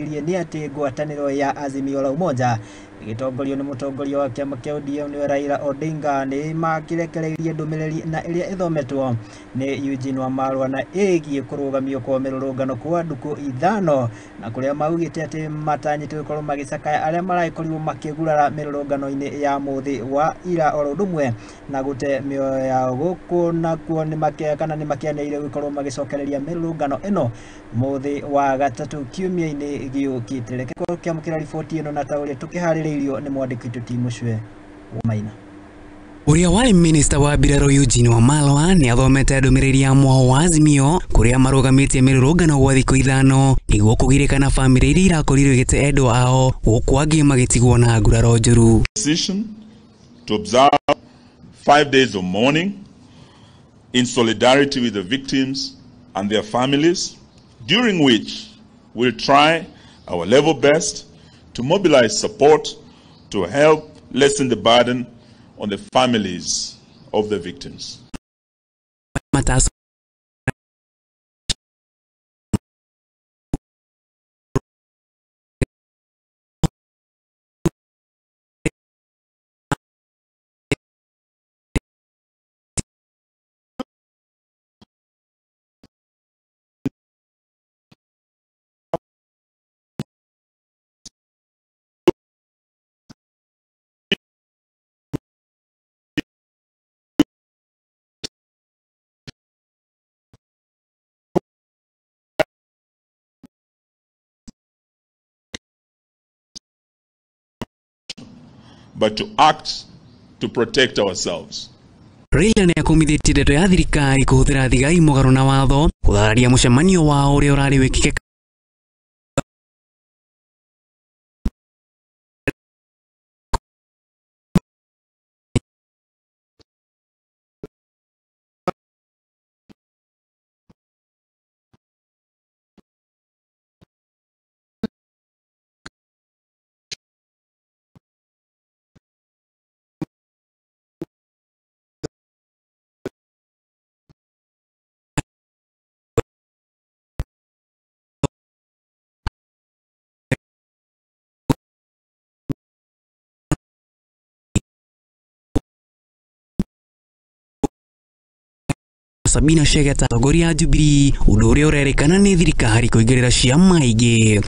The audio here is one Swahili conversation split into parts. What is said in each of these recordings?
ni ati ngwataniro ya Azimio la Umoja igitongorio ni mutongoria wa kiama kia ODM ni Raila Odinga ni makiregererwo ndumereri na iria ithomtwo ni Eugene Wamalwa na igie kurugamio kwa mirurungano kwa nduku ithano na kuria maugite ati matanyite gukorwo magicakaya aria marakorirwo makiguraria mirurungano-ini ya muthi wa ira oro ndumwe na gutee mioyo yao guku nakuo ni makekana ni makianeire gukorwo magicokereria mirurungano ino muthi wa gatatu kiumia-ini giukite reke kiamukira riboti ino na tauria tukiharirio ni mwandiki Timu Shwe Maina. Uria wari minister wa biraro Eugene Wamalwa ni athomete ndumereri ya Mwaho wa Azimio kuria marugamitie mirurungano gwa thiku ithano nigwo kugirikana family iria irakorirwo igite endwa ao guku angi magitigwo na nguraro njuru. Decision to observe 5 days of mourning in solidarity with the victims and their families, during which we'll try our level best to mobilize support to help lessen the burden on the families of the victims. But to act to protect ourselves. Raila ni akumithĩtie ndeto ya thirikari kuhuthira thigai mũgarũ na watho kuthararia mũcemanio wao ũrĩa ũrarĩ wĩkĩke Sabina Shegeta Goria Jubilee udore urerekana ni thirikari kuigirira ciama ingi.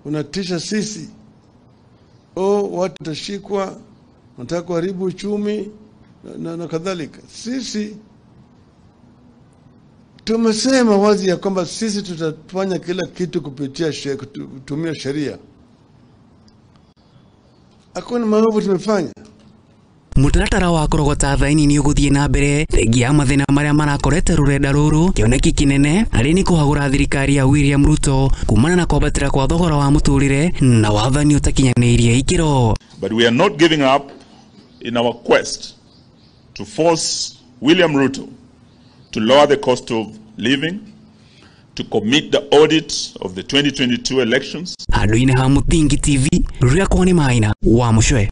Unatisha sisi watu tashikwa, wanataka kuharibu uchumi na kadhalika. Sisi tumesema wazi ya kwamba sisi tutafanya kila kitu kupitia kutumia sheria. Hakuna maovu tumefanya. Mutaratara wa kurogota thaini ni uguthie na mbere regi ya mathina maria marakorete rurenda ruru kioneki kinene ari ni kuhagura thirikari ya William Ruto kumana na kwambatira kwa thogora wa muturire na wathani utakinyanirie ikiro. But we are not giving up in our quest to force William Ruto to lower the cost of living, to commit the audit of the 2022 elections. Aduine ha Mutingi TV, Ria Kwani Maina wa Mushwe.